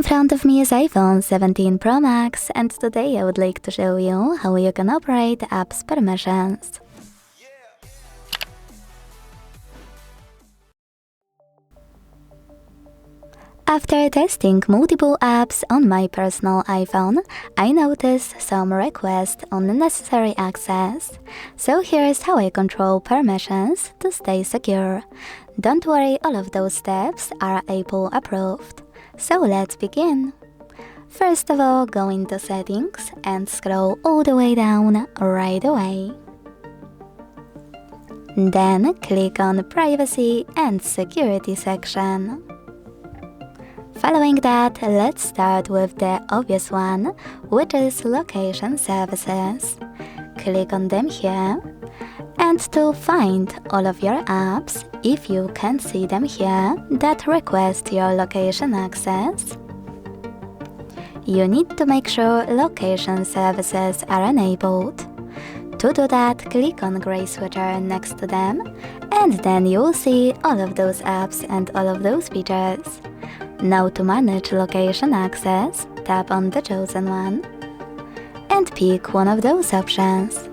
front of me is iPhone 17 Pro Max, and today I would like to show you how you can operate apps permissions. After testing multiple apps on my personal iPhone, I noticed some requests on unnecessary access. So here's how I control permissions to stay secure. Don't worry, all of those steps are Apple approved. So let's begin. First of all, go into Settings and scroll all the way down right away. Then click on Privacy and Security section. Following that, let's start with the obvious one, which is Location Services. Click on them here. And to find all of your apps, if you can see them here, that request your location access, you need to make sure Location Services are enabled. To do that, click on gray switcher next to them, and then you'll see all of those apps and all of those features. Now to manage location access, tap on the chosen one and pick one of those options.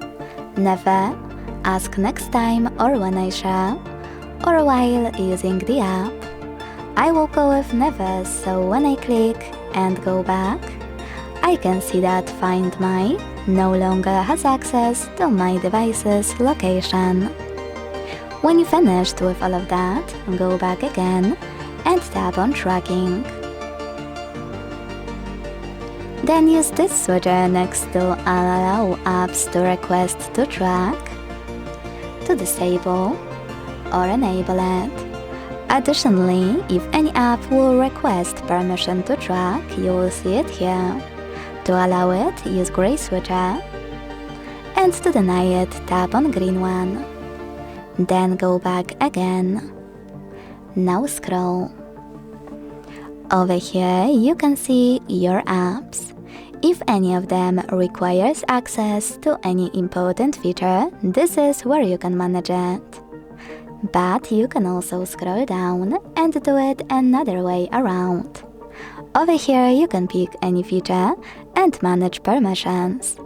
Never, ask next time or when I share, or while using the app. I will go with never, so when I click and go back, I can see that Find My no longer has access to my device's location. When you finished with all of that, go back again and tap on Tracking. Then use this switcher next to Allow apps to request to track, to disable or enable it. Additionally, if any app will request permission to track, you will see it here. To allow it, use gray switcher, and to deny it, tap on green one. Then go back again. Now scroll. Over here you can see your apps. If any of them requires access to any important feature, this is where you can manage it. But you can also scroll down and do it another way around. Over here you can pick any feature and manage permissions.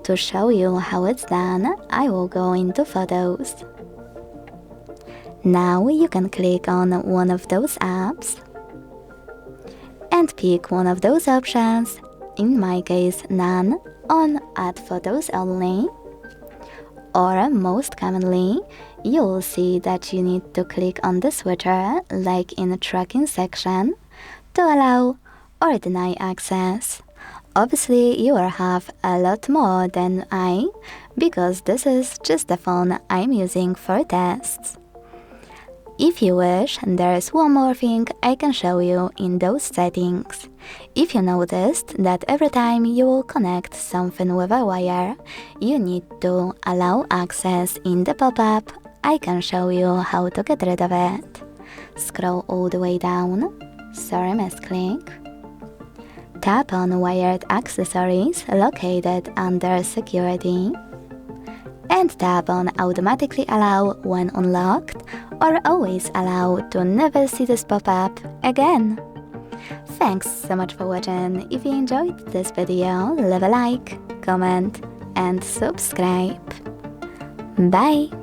To show you how it's done, I will go into Photos. Now you can click on one of those apps and pick one of those options, in my case none, on Add Photos Only. Or most commonly, you will see that you need to click on the switcher, like in the Tracking section, to allow or deny access. Obviously, you will have a lot more than I, because this is just the phone I'm using for tests. If you wish, there is one more thing I can show you in those settings. If you noticed that every time you will connect something with a wire, you need to allow access in the pop-up, I can show you how to get rid of it. Scroll all the way down. Sorry, misclick. Tap on Wired Accessories located under Security. And tap on Automatically Allow when unlocked, or Always Allow to never see this pop-up again. Thanks so much for watching. If you enjoyed this video, leave a like, comment and subscribe. Bye!